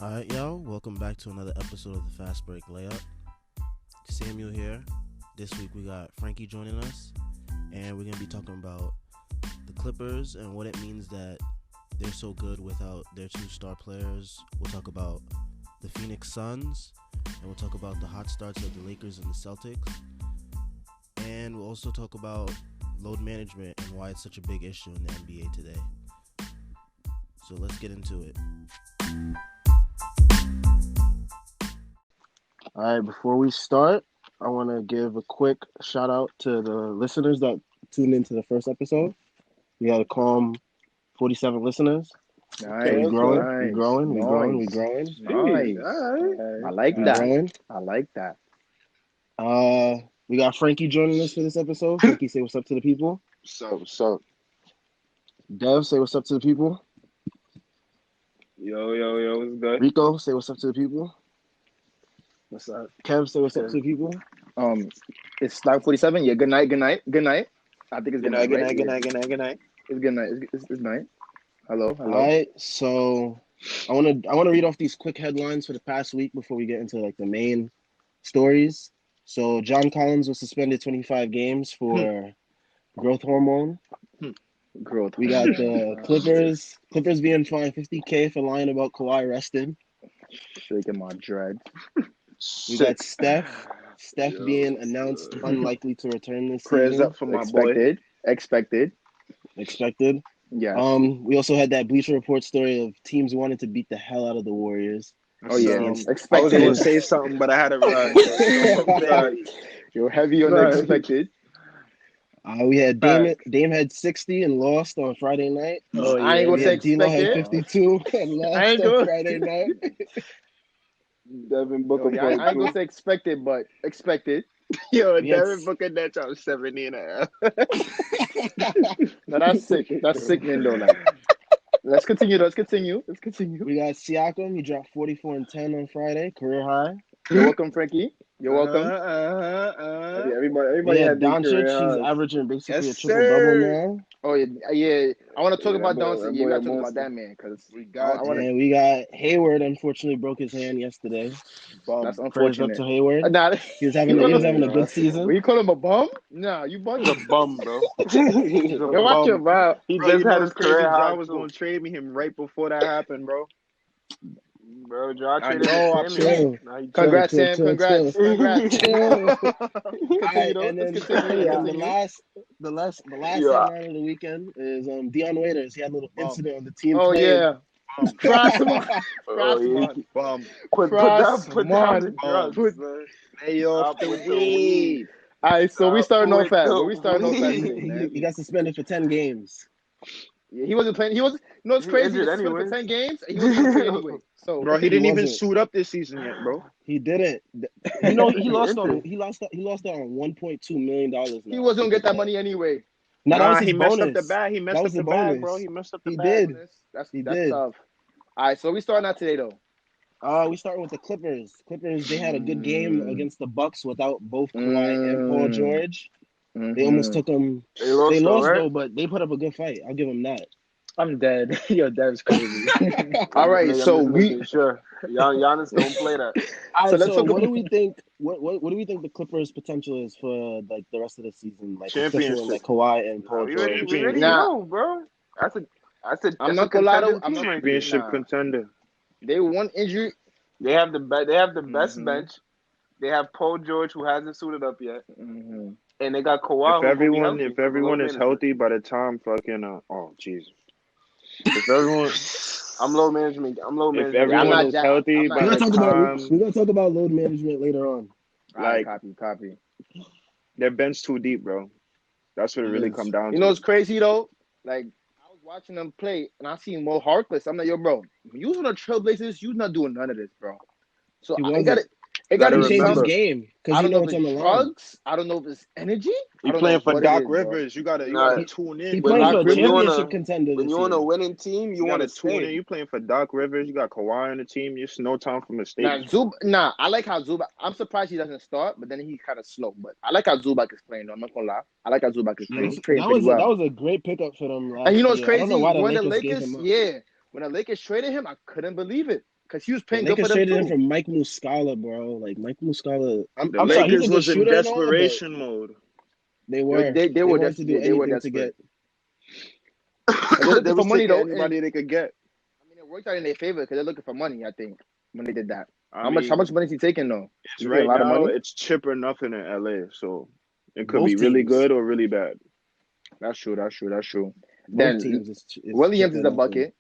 Alright, y'all. Welcome back to another episode of the Fast Break Layup. Samuel here. This week we got Frankie joining us, and we're going to be talking about the Clippers and what it means that they're so good without their two star players. We'll talk about the Phoenix Suns, and we'll talk about the hot starts of the Lakers and the Celtics. And we'll also talk about load management and why it's such a big issue in the NBA today. So let's get into it. All right, before we start, I want to give a quick shout out to the listeners that tuned into the first episode. We had a calm 47 listeners. Nice, We're growing. nice, We're growing. Nice. I like We're that. growing. I like that. We got Frankie joining us for this episode. Frankie, say what's up to the people. So, Dev, say what's up to the people. yo, what's good? Rico, say what's up to the people. What's up? Kev, say what's up to the people. It's 9:47. Yeah, good night. I think it's Good night. It's good night. It's night. Hello. All right, so I want to read off these quick headlines for the past week before we get into like the main stories. So John Collins was suspended 25 games for growth hormone. Growth. We got the Clippers being fined $50K for lying about Kawhi resting. Shaking my dread. We got Steph being announced unlikely to return this Prayers season. up for my boy. Expected. Yeah. Yeah. We also had that Bleacher Report story of teams wanting to beat the hell out of the Warriors. Oh yeah. I was Expected. going to say something, but I had to You're heavy on the expected. We had Dame had 60 and lost on Friday night. Oh, yeah. I ain't gonna say D'Lo had expected. 52 and lost on Friday night. Devin Booker. I ain't gonna say expected, but expected. Yo, We had Devin Booker net out 70 and a half. No, that's sick. That's sickening though. Like, let's continue. We got Siakam. He dropped 44 and 10 on Friday, career high. You're welcome, Frankie. You're welcome. Everybody Yeah, had big Doncic. career. He's averaging basically Yes, a triple double sir. now. Oh yeah. I want to talk about that boy- Doncic. that Yeah, we boy got a to talk about monster. that man because We got I wanna- And we got Hayward. Unfortunately, broke his hand yesterday. that's Prayers up unfortunate. to Hayward. Nah, He was having a good season. Will you call him a bum? Nah, you bum. He's a bum, bro. He's a Yo, watch your bum. mouth. He Bro, just you know had what's his crazy? career high. John was going to trade me him right before that happened, bro. Bro, John I traded know, him. I'm Chill. Nah, he Congrats, Chill, Sam. chill, Congrats. chill. Congrats. Chill. Continue, though. And then, Let's continue. and then the last headline of the weekend is Dion Waiters. He had a little incident on the team Oh plane. yeah. Cross him on. Oh, yeah. Bum. Put Cross down the Bum. drugs, man. Lay off the Stop with the weed. All right, so we starting off fast. the We starting off fast today, He man. got suspended for 10 games. Yeah, he wasn't playing. He was. You know what's He crazy? injured He suspended anyway. for 10 games. And he wasn't gonna play anyway. So Bro, he didn't even wasn't. suit up this season yet, bro. He didn't. You know, he lost injured. on $1.2 million now. he wasn't gonna get that money anyway. No, that was his he messed bonus. up the bag. He messed That up was the the bag, bonus. bro. He messed up the He bag. did. That's He that's did. tough. All right, so we starting out today though. We starting with the Clippers. Clippers, they had a good game against the Bucks without both Kawhi and Paul George. They almost took them. They lost, They lost right? though, but they put up a good fight. I'll give them that. I'm dead. Yo, that's crazy. All right, Nigga, so I'm just we. making sure. Giannis don't play that. All So right, let's so talk what do about- we think? What do we think the Clippers' potential is for like the rest of the season? Like especially Championship. with, like Kawhi and Paul We George. already Nah. know, bro. I'm not gonna lie though. I'm not Championship Nah. contender. They one injury. They have the best Mhm. bench. They have Paul George, who hasn't suited up yet, Mm-hmm. and they got Kawhi. If who will be everyone, healthy if for the everyone load is management. healthy by the time fucking oh Jesus. If everyone, I'm low management. I'm low if management. everyone not is jack- healthy I'm not by We're the gonna talk about time, we're gonna talk about load management later on. All right, Like- copy. their bench too deep, bro. That's what it really Yes. come down You to. know what's crazy though? Like I was watching them play and I seen Mo Harkless. I'm like, yo, bro, you was on the Trailblazers, you not doing none of this, bro. So He I wasn't. got it. It Gotta got He to be changed his remember. game I because you don't know know what's if on the it's line. drugs. I don't know if it's energy. I You don't playing know for what Doc it is, bro. Rivers. You gotta Nah, tune He in. When playing you- for a when you on championship a- contender When this you're on a year. winning team, you want gotta to tune in. stay. You playing for Doc Rivers. You got Kawhi on the team. It's no time for mistakes. I like how Zubac. I'm surprised he doesn't start, but then he's kind of slow. But I like how Zubac is playing. Though. I'm not gonna lie. I like how Zubac is playing. He's playing That pretty was well. a great pickup for them last And you know what's year. I don't crazy? know why the When the Lakers gave Lakers, him up. when the Lakers traded him, I couldn't believe it. because he was The playing good for Lakers them traded him too. for Mike Muscala, bro. Like Mike Muscala. The I'm sorry, he's Lakers a good was in shooter and all, but desperation mode. they were. They were wanted to do they were anything to desperate. get. But they're They looking for was money taking though. anybody they could get. I mean, it worked out in their favor because they're looking for money. I think when they did that. I How mean, much money is he taking though? it's He's getting right a lot of now. money. It's chip or nothing in LA, so it could Both be really teams. good or really bad. That's true. Both Then teams is Williams chip is or the nothing. bucket.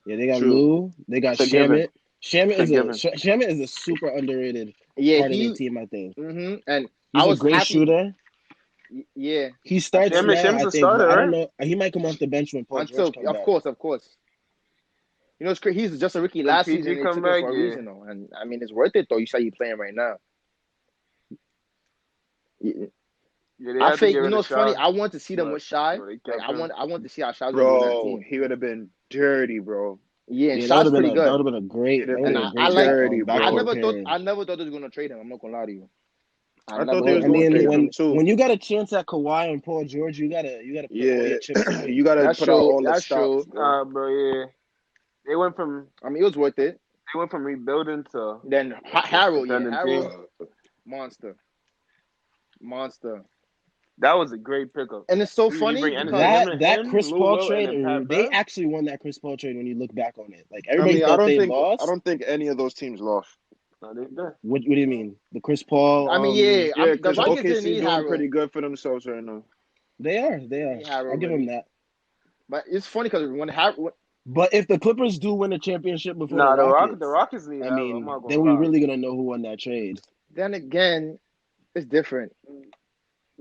Yeah, they got True. Lou. They got It's a given. Shamit It's a given. Shamit is a super underrated Yeah, part of their he. team, I think. And He's I a was great happy. shooter. Yeah. He starts Shamit- now, Shamit's I a think, starter, but I don't right? know. He might come off the bench when Paul George comes Of back. course. You know, it's crazy. He's just a rookie When last PG season. They come took back, him for a yeah. reason, though. And I mean, it's worth it though. You say you playing right now. Yeah. Yeah, they I had to think give you it know a it's funny. shot, I want to see them but with Shy. they Like kept him. I want to see how Shy's gonna do with that Bro, team. he would have been dirty, bro. Yeah, and Yeah, Shy's pretty that good. would have been a great. He'd have That would And have been I a great like. dirty, bro. backcourt I pairing. never thought they was gonna trade him. I'm not gonna lie to you. I never thought they was I thought. gonna mean, trade him too. when you got a chance at Kawhi and Paul George, you gotta put all Yeah, your chips away. you gotta That's put out true. all the That's stops, true. bro. Bro, yeah. They went from I mean, it was worth it. rebuilding to Then Harold, yeah, contending Harold, team. monster. That was a great pickup. And it's so You funny bring because energy. That Chris Lou Paul Will, trade, and then Pat they Bev. actually won that Chris Paul trade when you look back on it. Like I everybody mean, thought they lost. I don't think any of those teams lost. No, they did. What do you mean? The Chris Paul? I mean, yeah, Yeah, the because Rockets didn't OKC need doing Harold. pretty good for themselves right now. They are. Need Harold, I'll give really. them that. But it's funny because when Harold, But if the Clippers do win a championship before Nah, the Rockets, the Rockets need I Harold. I'm mean, not gonna then we're lie. really gonna know who won that trade. then again, it's different.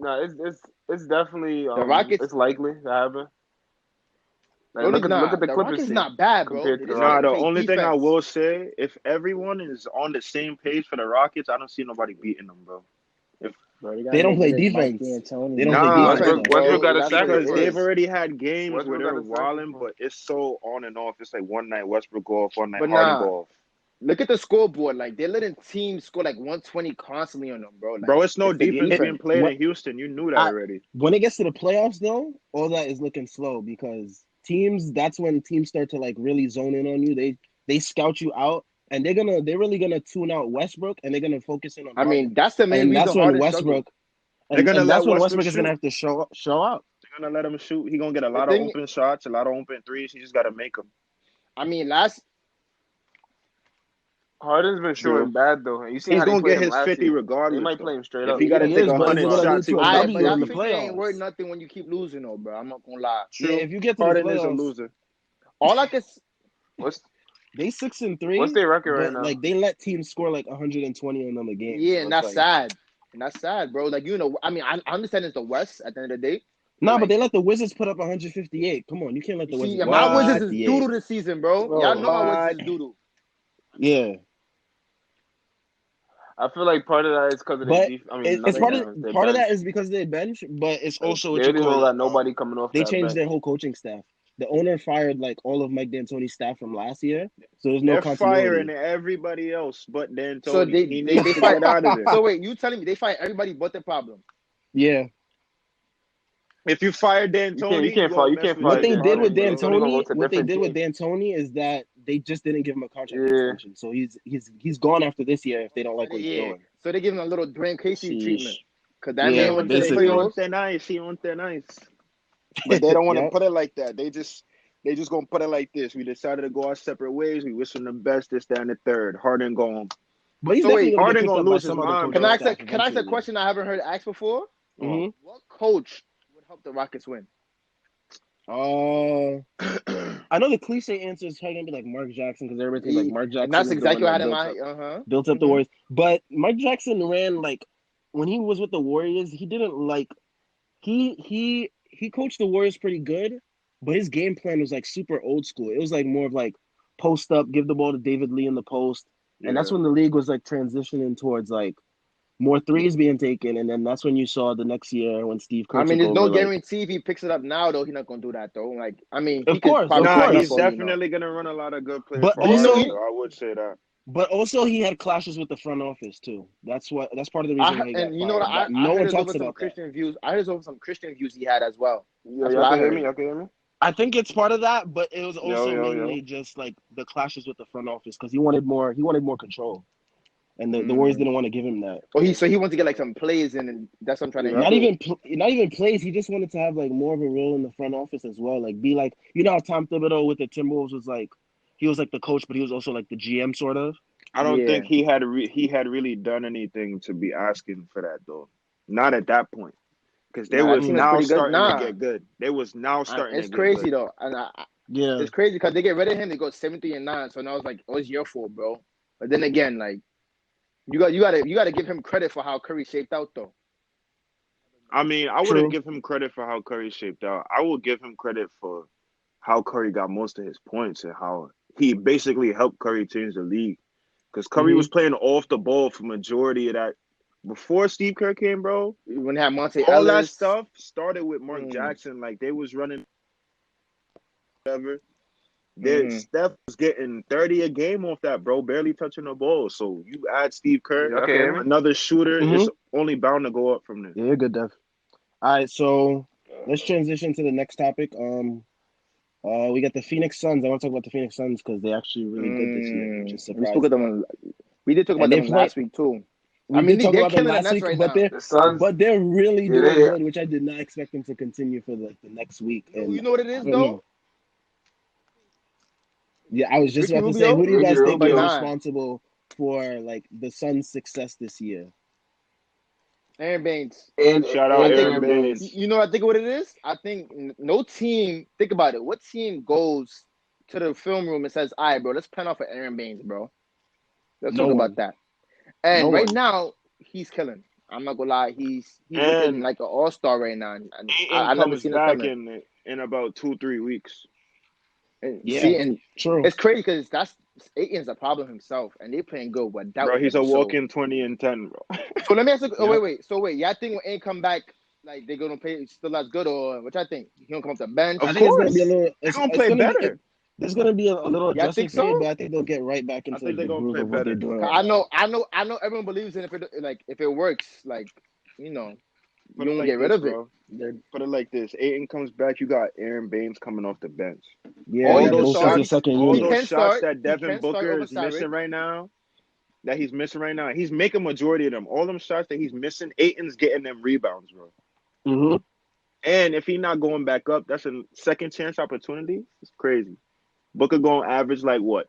No, it's definitely The Rockets, it's likely to happen. Like, look at the the Clippers Rockets team not bad, bro. compared They to the just gotta Nah, the Rockets. play only thing I defense. will say, if everyone is on the same page for the Rockets, I don't see nobody beating them, bro. Bro, They don't play negative Mike defense. D'Antoni. They don't Nah, play defense. Westbrook though. got a That's sack what it because is. they've already had games Westbrook where got they're a sack wilding, before. but it's so on and off. It's like one night Westbrook go off, one night But Harden nah, go off. look at the scoreboard. Like they're letting teams score like 120 constantly on them, bro. Like, Bro, it's no it's the defense defense. being played What- in Houston. You knew that I- already. When it gets to the playoffs, though, all that is looking slow because that's when teams start to like really zone in on you. They scout you out, and they're really gonna tune out Westbrook, and they're gonna focus in on I Harden. mean, that's the main And reason that's when Harden struggles. Westbrook, They're gonna and that's let when Westbrook Westbrook is gonna shoot. have to show out. They're gonna let him shoot. He gonna get a The lot of thing- open shots, a lot of open threes. He just gotta make them. I mean, Harden's been shooting bad though. You see He's how they gonna played get him his last 50 year. regardless. They might though. play him straight If up. he gotta He take is, but is it 100 gonna lead shots, to he a gonna but W that in the 50 ain't worth playoffs? nothing when you keep losing, though, bro. I'm not gonna lie. Yeah, if you get to Harden the is a playoffs, loser. All I can, What's they 6-3. What's their record right but now? like they let teams score like 120 on them a game. yeah, So and it's that's like, sad. And that's sad, bro. Like, you know, I mean, I understand it's the West at the end of the day. No, Like, but they let the Wizards put up 158. Come on, you can't let the you see, Wizards and put up my Wizards is 158. doodle this season, bro. Bro, Y'all know my what? Wizards is doodle. Yeah, I feel like part of that is because of their but defense. I mean, it's not part their of defense, their part of bench. that is because they bench, but it's also what They you don't call got it. nobody coming off They that changed bench. their whole coaching staff. The owner fired like all of Mike D'Antoni's staff from last year, so there's no They're firing continuity. everybody else but Dan So Tony. He needs they to fight. get out of there. So wait, you telling me they fight everybody but the problem? Yeah, If you fire Dan You Tony, can't fire what they Dan did with Tony, bro. D'Antoni, Go to what they different did with team. D'Antoni is that they just didn't give him a contract Yeah. extension. So he's gone after this year if they don't like what he's Yeah. doing. So they give him a little Dwayne Casey Sheesh. treatment. Cause that Yeah, man went to the basically. He on playoffs. thin ice. He on thin ice. But they don't want to Yep. put it like that. They just gonna put it like this. We decided to go our separate ways. We wish him the best. This, that, and the third. Harden go home. But he's So wait, definitely gonna Harden get picked gonna up by lose his some other mind, coaching Can I ask staff can I ask a eventually. question I haven't heard asked before? Mhm. What coach would help the Rockets win? I know the cliche answer is probably gonna be like Mark Jackson because everybody thinks like Mark Jackson. And that's is the exactly one what I that had in my built up the Mhm. Warriors. But Mike Jackson ran like when he was with the Warriors, he didn't like he coached the Warriors pretty good, but his game plan was like super old school. It was like more of like post up, give the ball to David Lee in the post, and that's when the league was like transitioning towards like more threes being taken, and then that's when you saw the next year when Steve Kerr I mean, took there's no over, like, guarantee if he picks it up now, though. He's not gonna do that, though. Like, I mean, he Of course, could probably of Nah, course. pick it he's up, or, definitely gonna run a lot of good players But for also- Harden, so I would say that. But also he had clashes with the front office too. That's part of the reason why he got and you know what? fired. I No heard one this over talks some about that. Christian views. I heard this over some Christian views he had as well. Yo, That's y'all what I can hear heard. me? Y'all can hear me? I think it's part of that, but it was also Yo. mainly just like the clashes with the front office because he wanted more. He wanted more control, and the Warriors didn't want to give him that. Oh, he wants to get like some plays in, and that's what I'm trying to. Not even plays. He just wanted to have like more of a role in the front office as well. Like be like how Tom Thibodeau with the Timberwolves was like, he was like the coach, but he was also like the GM sort of. I don't think he had really done anything to be asking for that though. Not at that point, because they was now starting to get good. They was now starting. It's to crazy get good. though, and it's crazy because they get rid of him. They go 7-3-9. So now it's like, oh, it's your fault, bro. But then again, like you got to give him credit for how Curry shaped out though. I mean, I wouldn't give him credit for how Curry shaped out. I will give him credit for how Curry got most of his points and how he basically helped Curry change the league. Because Curry was playing off the ball for majority of that. Before Steve Kerr came, bro, when they had Monte all Ellis, that stuff started with Mark Jackson. Like, they was running whatever. Steph was getting 30 a game off that, bro, barely touching the ball. So you add Steve Kerr, another shooter, it's only bound to go up from there. Yeah, you're good, Dev. All right, so let's transition to the next topic. We got the Phoenix Suns. I want to talk about the Phoenix Suns because they're actually really good this year, which is surprising. We did talk about them last week too. I mean, they're killing the Nets right now. But they're really doing good, which I did not expect them to continue for the next week. And you know what it is, though? Yeah, I was just about to say, who do you guys think is responsible for like the Suns' success this year? Aaron Baines. Shout out Aaron Baines. You know, I think what it is. I think no team. Think about it. What team goes to the film room and says, "All right, bro, let's plan off for Aaron Baines, bro. Let's talk about that." And now he's killing. I'm not gonna lie, he's looking like an all-star right now. And I never seen him coming. In about 2-3 weeks. And true. It's crazy because Aiton's a problem himself, and they playing good without him. Bro, he's a walking 20 and 10, bro. So let me ask you. Oh wait. So y'all think when Aiton come back, like they're gonna play still as good, or which I think he gonna come off the bench? I think it's gonna be a little. They're gonna play better. There's gonna be a little adjustment so? period, but I think they'll get right back into the groove of what they're doing. I know. Everyone believes in if it works, like you don't get rid of it. Put it like this: Ayton comes back, you got Aaron Baines coming off the bench. Yeah, all those shots start, that Devin Booker is missing right now, he's making majority of them. All them shots that he's missing, Ayton's getting them rebounds, bro. Mm-hmm. And if he's not going back up, that's a second chance opportunity. It's crazy. Booker going to average like what?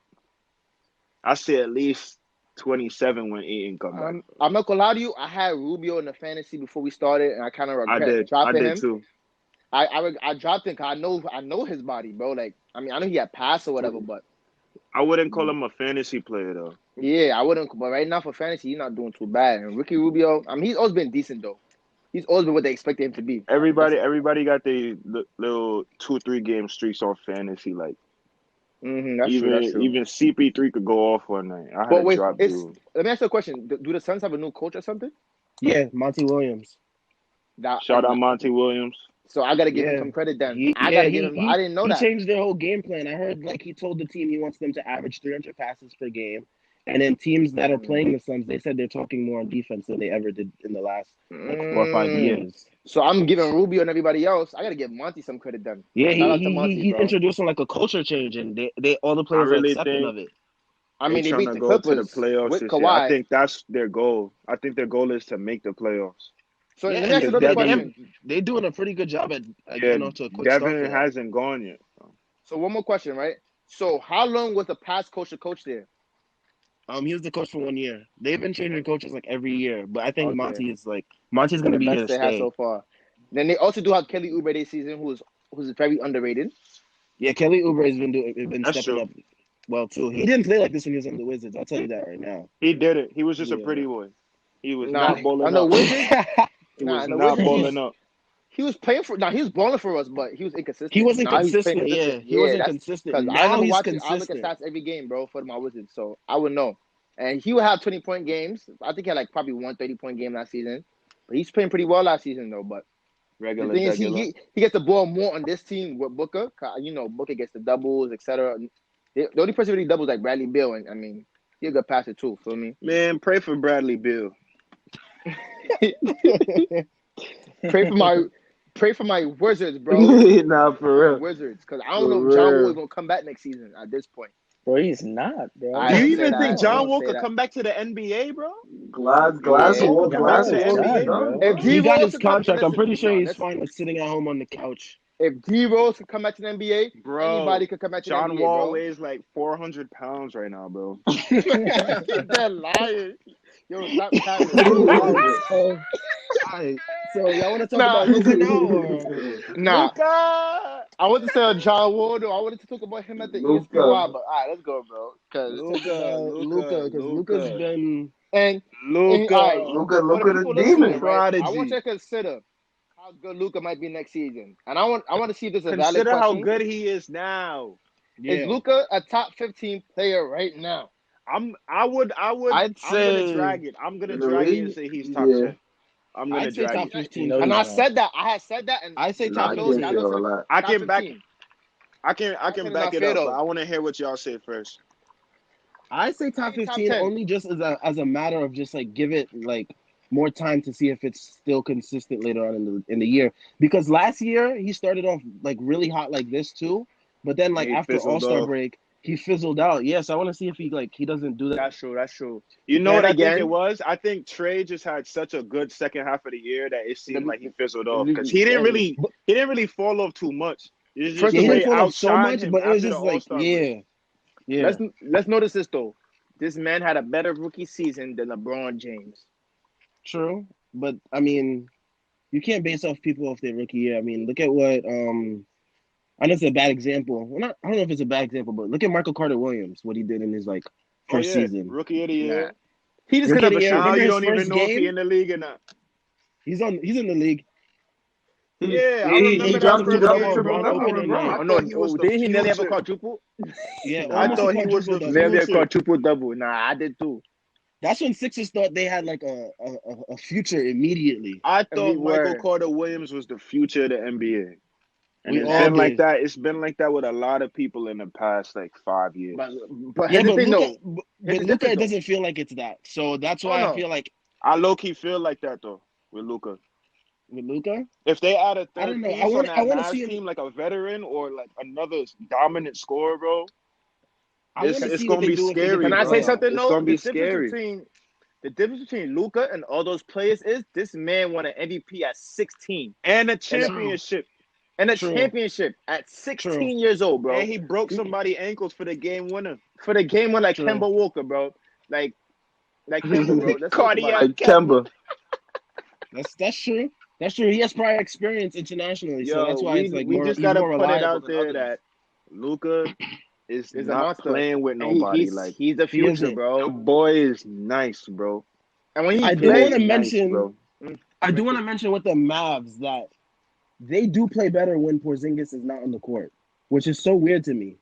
I say at least 27 when Ayton come back. I'm not gonna lie to you. I had Rubio in the fantasy before we started, and I kind of regret dropping him. Too. I dropped him because I know his body, bro. Like I know he had pass or whatever, but I wouldn't call him a fantasy player though. Yeah, I wouldn't. But right now for fantasy, he's not doing too bad. And Ricky Rubio, he's always been decent though. He's always been what they expected him to be. Everybody got the little 2-3 game streaks on fantasy, like. That's true. Even CP3 could go off one night. Let me ask you a question. Do the Suns have a new coach or something? Yeah, Monty Williams. Shout out Monty Williams. So I gotta give him some credit then. I didn't know that. He changed their whole game plan. I heard like he told the team he wants them to average 300 passes per game. And then teams that are playing the Suns, they said they're talking more on defense than they ever did in the last 4 or 5 years. So I'm giving Rubio and everybody else. I gotta give Monty some credit then. Yeah, he's introducing like a culture change, and they all the players are accepting of it. I mean, they beat the Clippers to the playoffs with this Kawhi. year. I think that's their goal. I think their goal is to make the playoffs. So let me ask you another question. They're doing a pretty good job at getting off to a quick start. Devin hasn't gone yet. So one more question, right? So how long was the past coach there? He was the coach for 1 year. They've been changing coaches like every year, but I think Monty's going to be here to stay so far. Then they also do have Kelly Oubre this season, who's very underrated. Yeah, Kelly Oubre has been stepping up well too. He didn't play like this when he was on the Wizards. I'll tell you that right now. He did it. He was just a pretty boy. He was not balling up. On the Wizards, he was not balling up. He was playing for. He was balling for us, but he was inconsistent. He wasn't consistent. He wasn't consistent. Now he's consistent. I look at stats every game, bro, for my Wizards, so I would know. And he would have 20-point games. I think he had like probably one 30-point game last season. But he's playing pretty well last season though. But the thing is, he gets the ball more on this team with Booker. Booker gets the doubles, etc. The only person really doubles like Bradley Beal, and he's a good passer too. Feel me? Man, pray for Bradley Beal. Pray pray for my Wizards, bro. Nah, for real. Wizards, because I don't know if John Wall is gonna come back next season. At this point, Bro, he's not, bro. I Do you don't say even that. think I John don't Wall say could that. come back to the NBA, bro? Glass Yeah, Wall, John Glass Wall Wall, NBA, done. bro. If He D got Rose his could come, contract. I'm listen, pretty sure no, he's listen. fine with sitting at home on the couch. If D Rose could come back to the NBA, Bro, anybody could come back to the John NBA, Wall bro. weighs like 400 pounds right now, bro. They're lying. Yo, stop capping. Alright, so y'all want to talk Nah. about Luka now, or Nah, Luka! I wanted to say John Wall, though. I wanted to talk about him at the ESPY, but all right, let's go, bro. Luka? Because Luka's been And Luka. all right, Luka for the the people demon. listening, right, I want Prodigy. you to consider how good Luka might be next season, and I want to see if this is a valid Consider how question. good he is now. Is Luka a top 15 player right now? I'm I'd gonna say drag it. I'm gonna In the drag it league? and say he's top Yeah. 10. I'm gonna I'd say drag top it. 15. No, And I he's not. said that. I had said that, and I say Nah, top I y'all can't know, say y'all know all for that. I top can back 15. I can said it's back not it fair, up, though. but I want to hear what y'all say first. I say top Top 15 10. only just as a matter of just like give it like more time to see if it's still consistent later on in the year. Because last year he started off like really hot like this too, but then like He after fizzled All-Star off. break he fizzled out. Yes, I want to see if he doesn't do that. That's true. That's true. You know Then what I think again- it was? I think Trey just had such a good second half of the year that it seemed like he fizzled off the- because he didn't really fall off too much. It's just First the of he all, way didn't fall off so outshined much, him but it was after the just like All-Star break. yeah. Let's notice this though. This man had a better rookie season than LeBron James. True, but I mean, you can't base off people off their rookie year. I mean, look at what I know it's a bad example. Well, I don't know if it's a bad example, but look at Michael Carter Williams, what he did in his like first season. Rookie of the year. Nah. He just Rookie could of have the year. a Now Remember you his don't even first know if he game? in the league or not. He's in the league. Yeah, I He remember that dropped first triple game, double bro. on That was opening night. Oh no! he was the Didn't he nearly have a future. quadruple? Yeah, Nah, I almost thought a he was the quadruple-double. Nearly a future. quadruple double. Nah, I did too. That's when Sixers thought they had like a future immediately. I And we thought Michael were. Carter Williams was the future of the NBA. And We it's all been like did. that. It's been like that with a lot of people in the past like 5 years. But Yeah, here's the but thing, Luka, though. but Here's the Luka, difference, it though. doesn't feel like it's that. So that's Oh, why I no. feel like I low key feel like that though with Luka. with Luka, If they add a I don't third know. piece I on want that to Mavs see him. team, like a veteran or like another dominant scorer, bro, I want to it's see what gonna they be do if they get scary, Can to I the bro. say playoffs. something It's though? gonna be scary. The difference between Luka and all those players is this man won an MVP at 16 And a championship. and a True. championship at 16 True. years old, bro. And he broke somebody's ankles for the game winner. For the game one, like True. Kemba Walker, bro. Like Kemba, bro. Let's talk about Cardiac it. Like Kemba. That's true. That's true. He has prior experience internationally, so Yo, that's why it's like we more. just He's gotta more put it reliable out than there others. that Luka is He's a not monster. playing with And nobody. he's Like the He future, isn't. the bro. boy is nice, bro. And when he I do Very want plays, to nice, mention. bro. I do want to mention with the Mavs that they do play better when Porzingis is not on the court, which is so weird to me.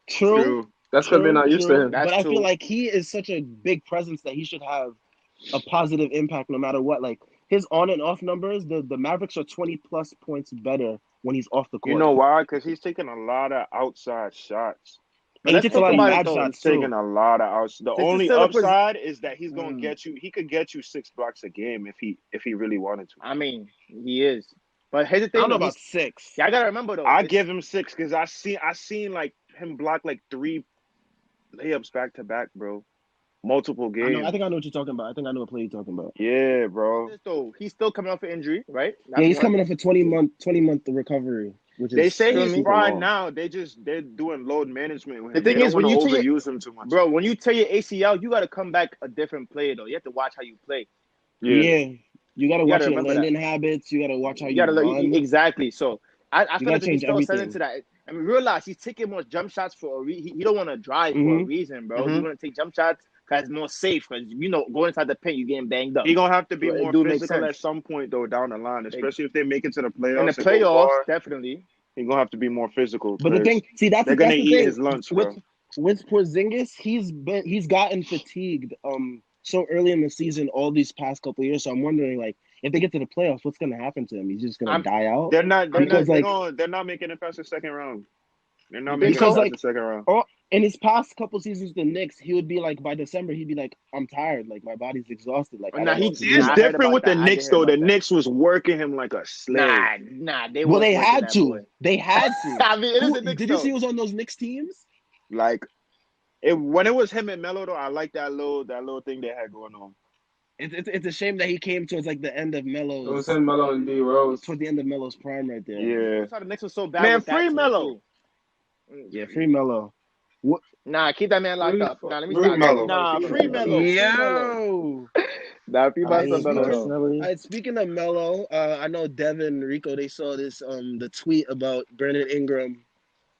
True. That's because they're not used to him. That's But I true. feel like he is such a big presence that he should have a positive impact no matter what. Like his on and off numbers, the Mavericks are 20 plus points better when he's off the court. You know why? Because he's taking a lot of outside shots. But And he let's takes a talk lot of about it, bad though. shots He's taking too. a lot of outs. The This is only still a upside is that he's gonna Mm. get you. He could get you 6 blocks a game if he really wanted to. I mean, he is. But here's the I thing, don't know though. about 6. Yeah, I gotta remember though. I it's- give him 6 because I seen like him block like 3 layups back to back, bro. Multiple I games. think I know what you're talking about. I think I know what play you're talking about. Yeah, bro. though, he's still coming off an injury, right? Yeah, he's one. coming off a 20-month recovery, which is They say feel he's me? fine now. They're doing load management with The him. thing They is, don't when want you to tear your- overuse him too much. Bro, when you tear your ACL, you gotta come back a different player though. You have to watch how you play. yeah. You gotta You watch gotta your remember landing habits. You gotta watch how You you gotta run. exactly. So I You feel gotta like he change still set everything. into that. I mean, realize he's taking more jump shots for a reason. He don't want to drive for a reason, bro. He's gonna take jump shots because it's more safe. Because going inside the paint, you getting banged up. He's gonna have to be So it more do make physical sense. at some point though down the line, especially if they make it to the playoffs. In the and go playoffs, far. definitely. He's gonna have to be more physical. But the 'cause thing, see, that's they're the gonna thing. eat his lunch, bro. With Porzingis, he's gotten fatigued so early in the season all these past couple of years. So I'm wondering, like, if they get to the playoffs, what's gonna happen to him? He's just gonna die out. They're not Because, making it past the second round. They're not You making think it so? past the second round. in his past couple seasons, the Knicks, he would be like, by December, he'd be like, I'm tired, like my body's exhausted, like I Now don't know he what to do is I now. heard different about with the that. I did Knicks hear though. The about that. Knicks was working him like a slave. Nah, they Well, was they working had that to. boy. They had to. I mean, it is Who the Knicks did you see though. who was on those Knicks teams? Like when it was him and Melo though, I like that little thing they had going on. It's a shame that he came towards like the end of It was Melo's, him, Melo, and D Rose. toward the end of Melo's prime right there. Yeah, That's how the Knicks was so bad man, with that free team Melo. too. Yeah, free Melo. What? Nah, keep that man locked up. Nah, let me Free stop. Melo. Nah, free Melo. Yo. Nah, free I my mean, son Melo though. speaking of Melo, I know Devin, Rico, they saw this the tweet about Brandon Ingram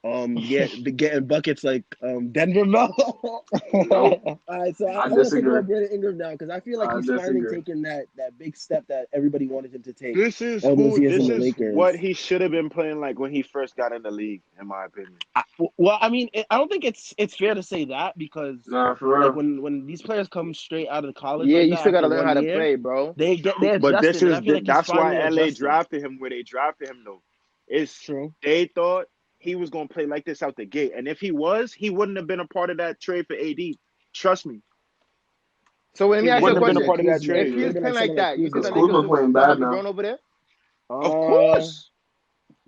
getting buckets like Denver Melo. Nope. All right, so I I want to talk disagree. about Brandon Ingram now because I feel like I he's finally disagree. taken that big step that everybody wanted him to take This is all those years this in the is Lakers. what he should have been playing like when he first got in the league, in my opinion. Well, I mean, I don't think it's fair to say that because Nah, for real. like when these players come straight out of college, Yeah, like you that still gotta after learn 1 how to year, play, bro. they But this adjusted, and I is feel like he's that's why finally LA adjusted. drafted him where they drafted him though. It's True. they thought he was gonna play like this out the gate, and if he was, he wouldn't have been a part of that trade for AD. Trust me, So let me he ask you a wouldn't have been a question. part of that Kuzma. If trade. he was It'd been playing like like someone like that, you think Kuzma. the Kuzma Lakers playing still have bad now. LeBron over there? Of course,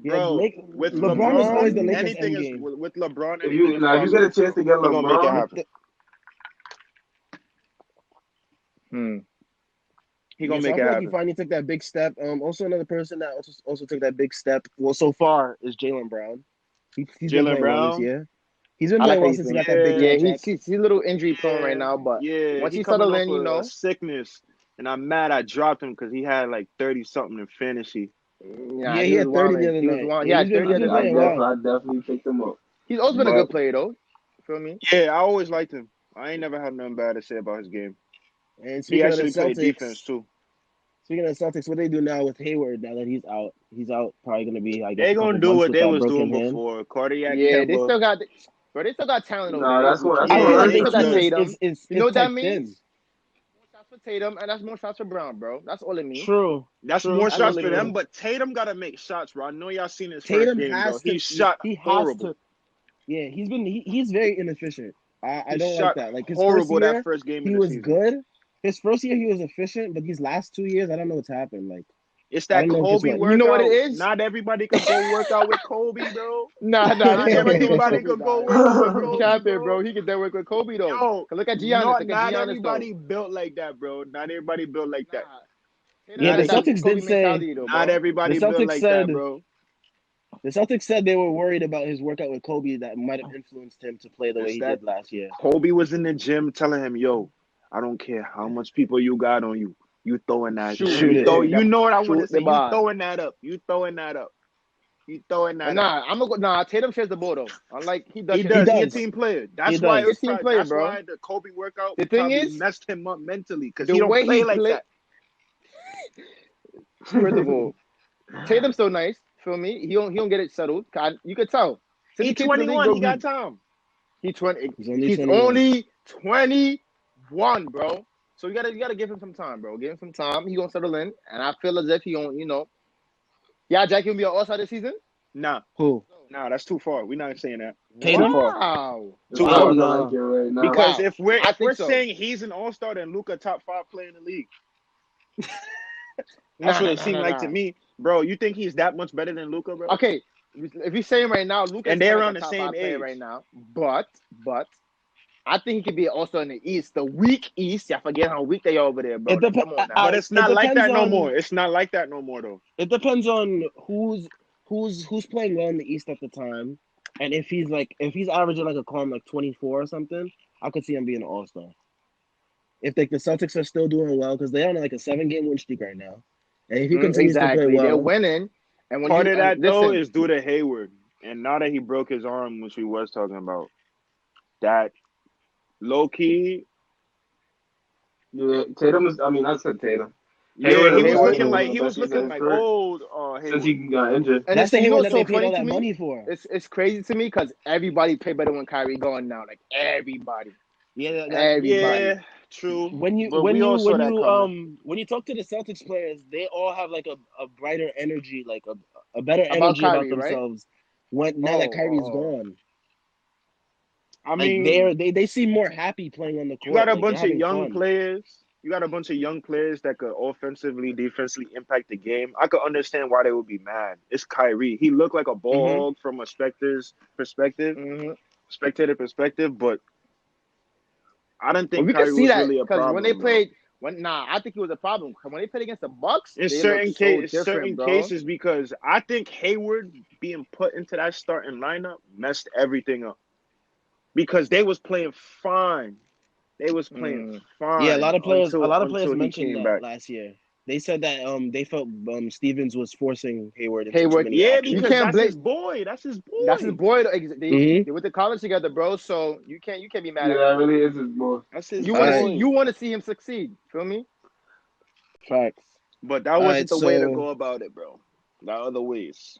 Yeah, bro. With LeBron was always the LeBron, Lakers anything is endgame. with LeBron. If Anything you is now, if you get a possible. chance to get He gonna make it LeBron, happen. He gonna So I make it feel like he happen. finally took that big step. Also another person that also took that big step. Well, so far is Jaylen Brown. He's been Jaylen playing well this Brown. year. He's been I like playing how well he's since he doing. got that big Yeah, Yeah, contract. he's a little injury prone right now, but Yeah, once he he coming settle off in, you a know. sickness, and I'm mad I dropped him because he had like 30 something in fantasy. Nah, Yeah, he he was had 30 the wilding. other He was night. wild. He Yeah, had 30 he's the been other playing night, well. I definitely picked him up. He's always been a But good player though. Feel me? yeah, I always liked him. I ain't never had nothing bad to say about his game. And He speaking of the actually played defense Celtics, too. what they do now with Hayward now that he's out? He's out probably going to be, I guess, They a couple gonna do months what with they that was broken doing hand. before. Cardiac Yeah, they Kemba. still got, bro. They still got talent over Nah, there. that's what I Yeah, feel like and they their still got team good. Tatum. is You know what that tight thin. means? More shots for Tatum, and that's more shots for Brown, bro. That's all it means. True. That's True. more That's shots all it for them, means. but Tatum gotta make shots, bro. I know y'all seen his first Tatum game, has though. to. He shot He has horrible. to. Yeah, he's very inefficient. I He don't like shot that. Like his first horrible that year, first game of he the was season. good. His first year, he was efficient, but these last 2 years, I don't know what's happened. Like It's I that don't know if it's Kobe what. You know what it workout. is? Not everybody could go work out with Kobe, bro. Nah, Not he can work with everybody Kobe. could go Nah, work out with he Kobe, capping, bro. bro. He can then work with Kobe though. Yo, 'Cause look at Giannis. Look at not Giannis though. everybody built like that, bro. Not everybody built like that. Tatum Yeah, got the that Celtics Kobe did say mentality though, Not bro. everybody the built Celtics like said that, bro. the Celtics said they were worried about his workout with Kobe that might have influenced him to play the way It's he that did last year. Kobe was in the gym telling him, "Yo, I don't care how much people you got on you. You throwing that. Shoot it. You know what I want to Shoot the say. You ball. throwing that up. You throwing that up. You throwing But that up. nah, I'm gonna go. Nah, Tatum shares the ball though. Unlike he does. He share the does. ball, He a does. but team player. He That's why it does. was he's a team probably, player, that's bro. why the Kobe workout The thing probably is, messed him up mentally because the he don't way play he like play. that. First of all, Tatum's so nice. Feel me? He don't get it settled. You could tell. Since He he came to the league, 21. bro, He got time. he's 20. He's only He's 21. only 21, bro. So you gotta give him some time, bro. Give him some time. He gonna settle in, and I feel as if he gonna, yeah, Jack, he'll be an All-Star this season. Nah, Who? that's too far. We're not saying that. Tatum? Too far. Wow. Too I far. don't Nah. like it right now. Because Wow. if we're I think so. saying he's an all-star, then Luka top 5 player in the league. Nah, That's what it nah, seemed nah, like nah. to me, bro. You think he's that much better than Luka, bro? Okay, if you're saying right now, Luka And is they're like around a the top same 5 player age. right now, but I think he could be also in the East, the weak East. I forget how weak they are over there, bro. It depends. Come on now. But it's not It like that depends no on- more. It's not like that no more, though. It depends on who's playing well in the East at the time, and if he's averaging like a calm like 24 or something, I could see him being an All-Star. If like the Celtics are still doing well because they're on like a 7-game win streak right now, and if he continues to Exactly, play well, they're winning. And when Part of that, though, listen, is due to Hayward. And now that he broke his arm, which we was talking about, that low-key, Yeah, Tatum is. I mean, I said Tatum. yeah, Hayward he was Hayward looking was like the he best was season looking of like his career old since Hayward. he got injured. and that's the listen, you know Hayward what's that they so paid all funny that to me? money for. It's crazy to me because everybody play better when Kyrie gone now. Like everybody. Yeah, Everybody. Yeah, true. when you But we all saw that coming. when you talk to the Celtics players, they all have like a brighter energy, like a better About energy Kyrie, about right? themselves when now that Kyrie's Oh. gone. I Like mean, they seem more happy playing on the you court. got a Like they're bunch of having young fun. players. You got a bunch of young players that could offensively, defensively impact the game. I could understand why they would be mad. It's Kyrie. He looked like a ball hog from a Mm-hmm. spectator perspective, but I didn't But think we could Kyrie see was that really a because when they problem, bro. played, I think it was a problem. When they played against the Bucks, In they looked certain so case, different, certain bro. cases, because I think Hayward being put into that starting lineup messed everything up because they was playing fine. They was playing Mm. Yeah, fine a lot of players until he mentioned came that back. last year. They said that they felt Stevens was forcing Hayward into too Hayward, many Yeah, you actions. because can't that's blame. his boy. That's his That's his boy. boy. Mm-hmm. They went to college together, bro. So you can't be mad Yeah, at that him. really is his boy. That's his You All want to see right, boy. you want to see him succeed. Feel me? facts. But that All right, wasn't the way to so go about it, bro. There are other ways.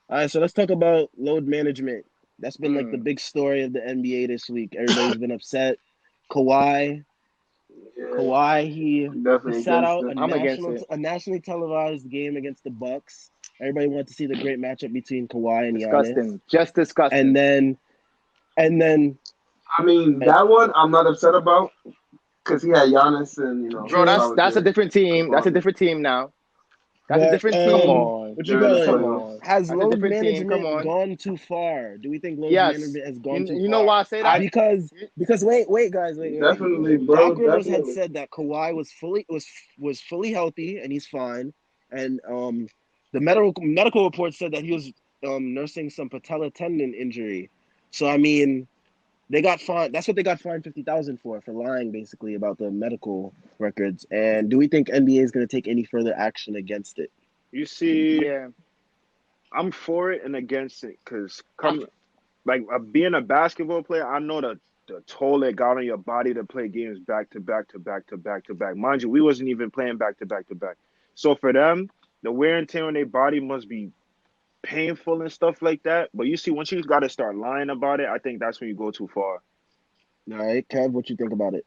let's talk about load management. That's been like the Mm. big story of the NBA this week. Everybody's been upset. Kawhi, Yeah, Kawhi, I'm he definitely sat against out it. I'm against it. a nationally televised game against the Bucks. Everybody wanted to see the great matchup between Kawhi and Giannis, Disgusting. Just and disgusting. then I mean, uh, that one I'm not upset about because he had Giannis and Bro, it's true. always that's a good. different team. That's a But different team now. That's a But different come team. on, what you they're in the call it? Come playoffs. on. Has That's a load different team. Come management on. gone too far? Do we think load Yes. management has gone too You know far? why I say that? Because wait, guys, wait. Definitely, bro. Doc Rivers had Definitely. said that Kawhi was fully healthy and he's fine, and the medical report said that he was nursing some patella tendon injury. So I mean, they got fined. That's what they got fined 50,000 for lying basically about the medical records. And do we think NBA is going to take any further action against it? You see, Yeah. I'm for it and against it because I, being a basketball player, I know the toll it got on your body to play games back to back to back to back to back. Mind you, we wasn't even playing back to back to back. So for them, the wear and tear on their body must be painful and stuff like that. But you see, once you got to start lying about it, I think that's when you go too far. All right, Kev, what you think about it?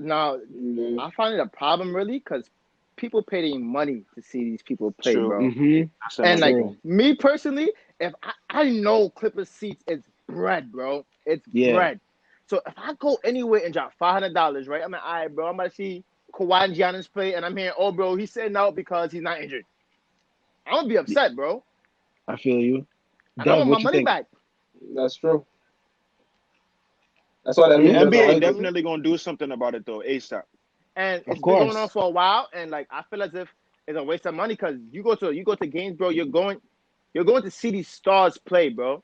now, Yeah. I find it a problem really because people pay their money to see these people play, True. bro. Mm-hmm. That's And another like True. thing. me personally, if I know Clippers seats, it's bread, bro. It's Yeah. bread. So if I go anywhere and drop $500, right? I'm like, all right, bro. I'm about to see Kawhi and Giannis play, and I'm hearing, oh, bro, he's sitting out because he's not injured. I'm gonna be upset, bro, I feel you. and I Dev, want my what you money think? back. That's true. That's why that The league Hmm? doesn't NBA like it. definitely gonna do something about it though, ASAP. And Of it's been going on course. for a while, and like I feel as if it's a waste of money because you go to games, bro. You're going to see these stars play, bro.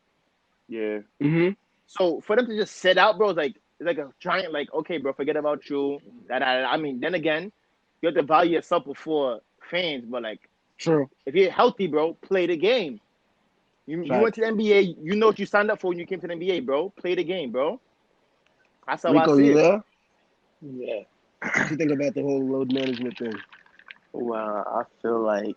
Yeah. Mm-hmm. So for them to just sit out, bro, it's like a giant, like, okay, bro, forget about you. I mean, then again, you have to value yourself before fans, but like, True. if you're healthy, bro, play the game. You went to Facts. the NBA, you know what you signed up for when you came to the NBA, bro. Play the game, bro. That's how I Rico, see you it. there? Yeah. What you think about the whole load management thing? Well, I feel like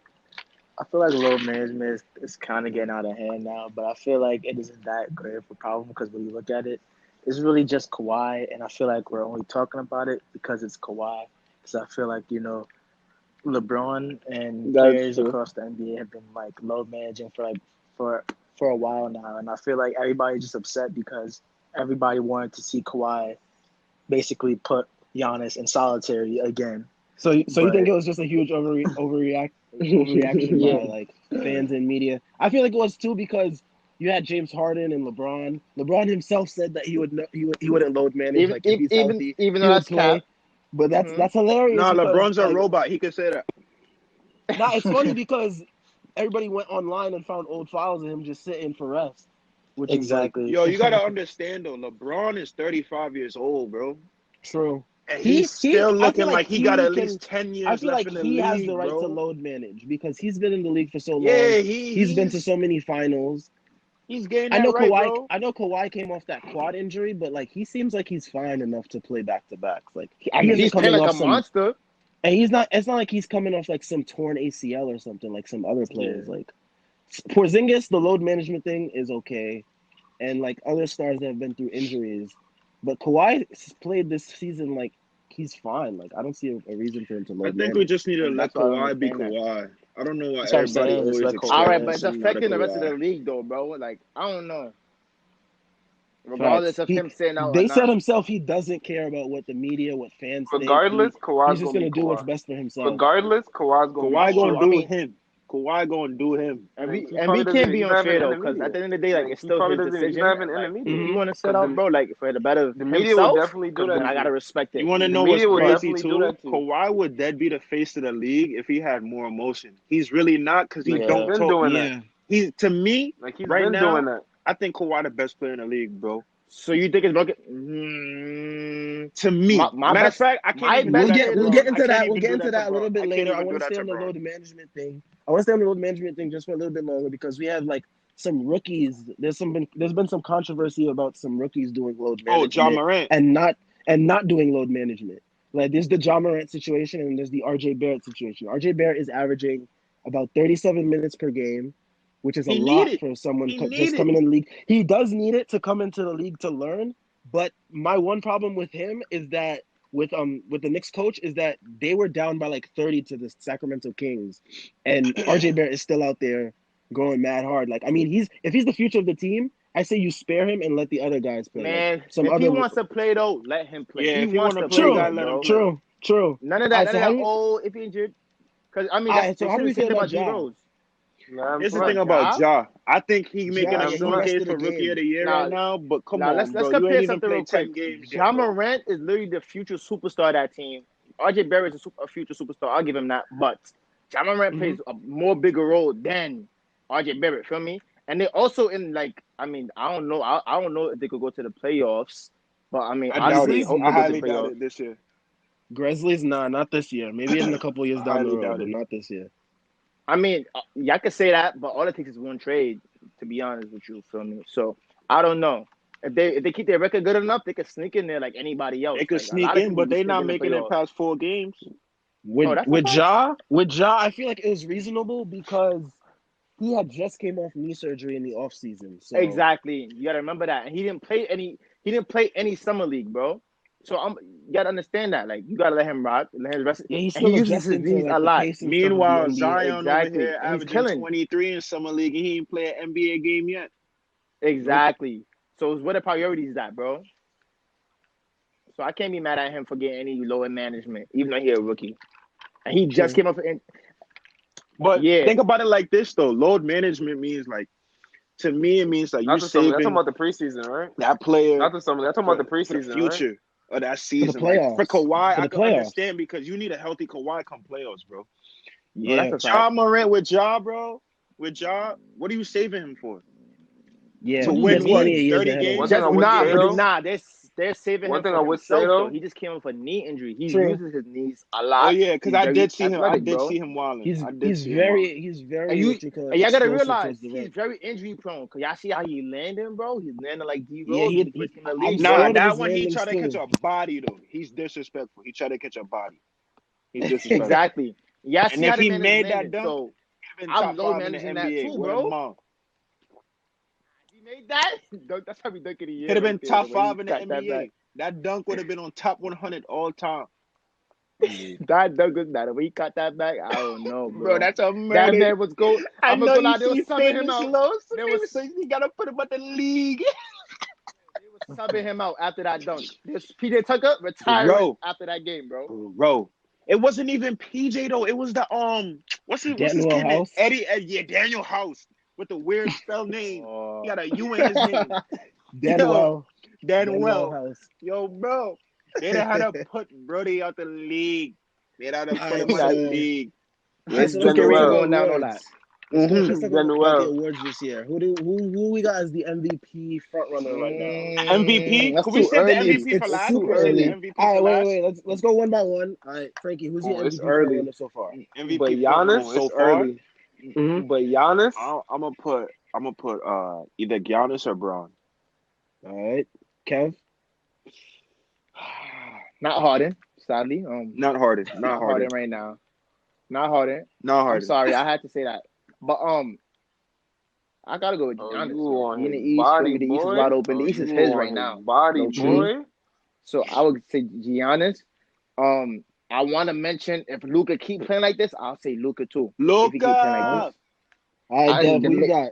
load management is kind of getting out of hand now, but I feel like it isn't that great of a problem because when you look at it, it's really just Kawhi, and I feel like we're only talking about it because it's Kawhi. Because I feel like LeBron and That's players true. across the NBA have been like load managing for a while now, and I feel like everybody's just upset because everybody wanted to see Kawhi basically put Giannis in solitary again. So you think But it was just a huge overreaction yeah, by like fans and media? I feel like it was too because you had James Harden and LeBron. LeBron himself said that he wouldn't load manage. Like if he's healthy, Even he though would that's cap. play. But Hmm. that's hilarious Nah, because LeBron's a like robot. He could say that. it's funny because everybody went online and found old files of him just sitting for rest, which is like exactly. Yo, you gotta understand though, LeBron is 35 years old, bro. true. And he's He still I feel looking like like he got he at can least 10 I years feel left like in the he has the league, right to bro. load manage because he's been in the league for so long. Yeah, He's been to so many finals. he's getting that right, bro. I know Kawhi came off that quad injury, but like he seems like he's fine enough to play back to back. Like I he mean, isn't he's playing coming like off a some monster. and he's not it's not like he's coming off like some torn ACL or something like some other players. Yeah. Like Porzingis, the load management thing is okay. And like other stars that have been through injuries. But Kawhi played this season like he's fine. Like I don't see a reason for him to I load think we manage. just need to And let that's why I don't Kawhi be understand that. Kawhi. I don't know why That's what I'm everybody saying. Just always let All Kawhi right, expecting but it's rest. something out of affecting the rest of the Kawhi. league, though, bro. Like, I don't know. regardless Facts. of him saying out or They said not. himself he doesn't care about what the media, what fans think. Regardless, He's Kawhi's just gonna gonna be do what's Kawhi. best for himself. Regardless, Kawhi's gonna be Kawhi True. gonna Kawhi. I do mean, him. Kawhi gonna do him. and Like, we he and we probably can't doesn't. be He's not even unfair in though, the because at media. the end of the day, like Like it's he still probably his doesn't. He's decision. not even in the Like media. if he want to set Because out, bro, like for the better of the media will himself, definitely do that then I to gotta you. respect it. You want to The know what's media will crazy definitely do too? that to you. Kawhi would dead be the face of the league if he had more emotion. He's really not because he Like he's don't Yeah. been talk. doing that. Yeah. He to me Like he's right been now, doing that. I think Kawhi the best player in the league, bro. So you think it's broken? To me, My matter of best, fact, I can't my even do best that to player We'll though. get Braun. I into can't that. We'll even get do into that to that a little Braun. bit I can't later. I even want do to that stay to on the Braun. load management thing. I want to stay on the load management thing just for a little bit longer because we have like some rookies. There's been some controversy about some rookies doing load Oh, John management Morant. and not doing load management. Like there's the John Morant situation and there's the RJ Barrett situation. RJ Barrett is averaging about 37 minutes per game, which is a He need lot it. for someone He need just it. coming in the league. He does need it to come into the league to learn. But my one problem with him is that with the Knicks coach is that they were down by like 30 to the Sacramento Kings, and RJ Barrett is still out there going mad hard. Like I mean, if he's the future of the team, I say you spare him and let the other guys play. Like Man, some if other. he wants to play though, let him play. Yeah, He if he wants want to to play, you play gotta though, let him bro. play. True. None of All that. right, None so of how that. do you, Oh, if he injured, because I mean, all right, they so how said do the we same feel thing about about D Ja? Rose. Here's the But thing about Ja, Ja. I think he making Ja, a yeah, he strong case rested a for Rookie of game. the Year now, right now. But come now on, let's bro, you ain't compare even something real played quick. 10 games yet, Ja bro. Morant is literally the future superstar of that team. RJ Barrett is a future superstar. I'll give him that. But Ja Morant Mm-hmm. plays a more bigger role than RJ Barrett. Feel me? And they also in like, I mean, I don't know. I don't know if they could go to the playoffs. But I mean, I doubt obviously, it. I hope I they go to the highly doubt playoffs. it this year. Grizzlies, not this year. Maybe in a couple years I down the highly road, doubt but it. not this year. I mean, yeah, I could say that, but all it takes is one trade. To be honest with you, feel me? So I don't know if they keep their record good enough, they could sneak in there like anybody else. They could Like a sneak lot of in, people but be they sneaking not in the making it playoffs. past 4 games. Oh, that's a fact. With Ja, I feel like it was reasonable because he had just came off knee surgery in the offseason. So Exactly. You gotta remember that. And he didn't play any. He didn't play any summer league, bro. So you gotta understand that. Like you gotta let him rock, let him rest. yeah, he's And he still uses his adjusting to knees like a the lot. pace and stuff of the Meanwhile, NBA. Zion over Exactly. here And he's averaging killing. 23 in summer league, and he ain't play an NBA game yet. Exactly. So it's where the priorities at, bro. So I can't be mad at him for getting any lower management, even though he's a rookie. And he just True. came up in. But Yeah. think about it like this though: load management means like, to me, it means like Not you the summer. That's talking saving about the preseason, right? that player Not the summer. That's talking about the for the preseason, right? future of that For the season. Like for playoffs. Kawhi, For I the can playoffs. understand because you need a healthy Kawhi come playoffs, bro. Oh, Yeah. that's a fact. Ja Morant with Ja, bro. With Ja, what are you saving him for? Yeah. To He win has what? plenty of years 30 ahead of him. One thing games? I would say though. They're saving One him thing for I would say himself though. though. He just came up with a knee injury. He True. uses his knees a Oh lot. yeah, because He's I very did see him. I athletic, did bro. see him wilding. He's I did he's see him wilding. very what you call And y'all gotta explosive realize towards the he's rim. very injury prone. Cause y'all see how he landing, bro. He's landing like D Yeah, Rose when he first came in the I'm league, Nah, scared bro. of that his one he landing tried to catch too. a body though. He's disrespectful. He tried to catch a body. He's disrespectful. Exactly. Y'all And see how if the he man is made that landing. dunk, So he'd been I'm top low 5 in the managing that NBA too, with a bro. mom. He made that. That's probably dunk of the He'd year have right been there. top The way he 5 in the cut that back. NBA. That dunk would have been on top 100 all time. That dunk was better. When he cut that back, I don't know, Bro, bro. that's a That murder. man was go. I I'm gonna know go you out. They were see subbing him famous out. lows. They was You gotta put him at the league. subbing him out after that dunk. This PJ Tucker retiring after that game, bro. Bro. It wasn't even PJ though. It was the what's his Daniel kid name? House. Eddie. Yeah, Daniel House with the weird spell name. Oh, He got a U in his name. Danwell Danwell. House. Yo, bro. They'd have had to put Brody out the league. They'd have to put him out the exactly. league. All right, His so let's rookie get into rating the going down on awards. that. Let's talk about the Well, awards this year. Who we got as the MVP front runner right now? MVP? That's Could we too save the early. MVP for It's last? super Could we save the early. MVP All for right, last? wait. Let's go one by one. All right, Frankie, who's your it's MVP front early. runner so far? MVP But front runner Giannis, so it's far. early. Mm-hmm. But Giannis, I'm gonna put either Giannis or Braun. All right, Kev. Not Harden, sadly. Not Harden. Not Harden right now. Not Harden. Not I'm Harden. sorry, I had to say that. But I gotta go with oh, Giannis. you on He in the his East. body, The East is boy. wide open. The Oh, East is you his on right his now. body, No truth. boy. So I would say Giannis. I want to mention if Luka keep playing like this, I'll say Luka too. If he keep playing like Luka. this. All right, And Dev, who you got?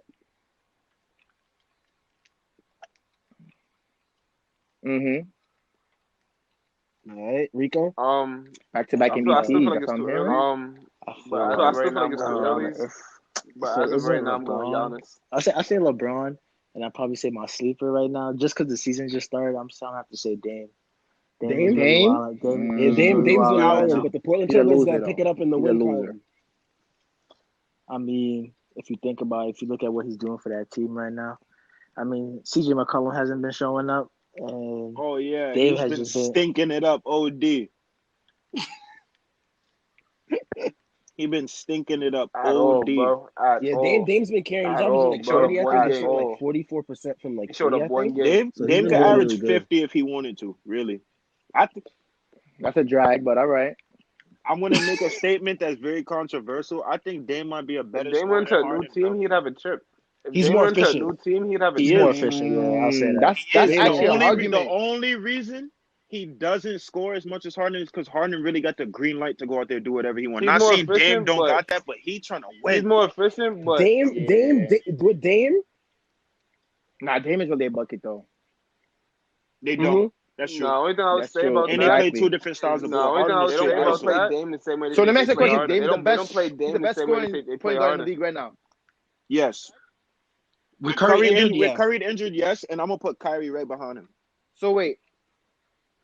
Mm-hmm. All right, Rico. Back-to-back I still feel MVPs. like That's it's what I'm too hearing. early. I But feel I like still feel like it's too early. But as of is right it now, I'm going LeBron? Giannis. I say LeBron, and I probably say my sleeper right now, just because the season just started. I'm still gonna have to say Dame. Dame is Dame? really Dame? wild. Dame Yeah, is really Dame's wild been right balling, now. but the Portland He's a Trailblazers loser, gotta though. pick it up in the He's a win loser. column. I mean, if you think about it, if you look at what he's doing for that team right now, I mean, CJ McCollum hasn't been showing up, and Oh yeah, Dame he's has been just been. stinking it up. OD. He been stinking it up. At all, OD. bro. At Yeah, all. Dame's been carrying. He's At averaging all, like bro. 30, I think. At He's shooting like all. 44% from like He showed three, up I one think. game. So he's Dame been could really, average really good. 50 if he wanted to. Really, I think That's a drag, but all right. I'm gonna make a statement that's very controversial. I think Dame might be a better If Dame scorer went than to a new Harden. team, Bro. he'd have a chip. If He's Dame more went to a efficient. new team, he'd have a He chip. More is. efficient, yeah, I'll say that. That's He is. actually an The argument. only reason he doesn't score as much as Harden is because Harden really got the green light to go out there and do whatever he wants. He's Not more saying Dame efficient, don't but got that, but he trying to he's win. more efficient, but Dame, with Dame, Nah, Dame is really a bucket, though. They don't. mm-hmm. That's true. no, only thing I would That's say true. about And they that play Exactly. two different styles is of no, ball. only thing Harden I is would so say about aggressive. that, Dame the same way So they let me ask you a play question. Harden. Dame's the They best. don't play He's Dame the the best same way scoring they point play guard in the Harden. league right now. Yes. With Curry injured, With yeah. Curry injured, yes, and I'm gonna put Kyrie right behind him. So wait,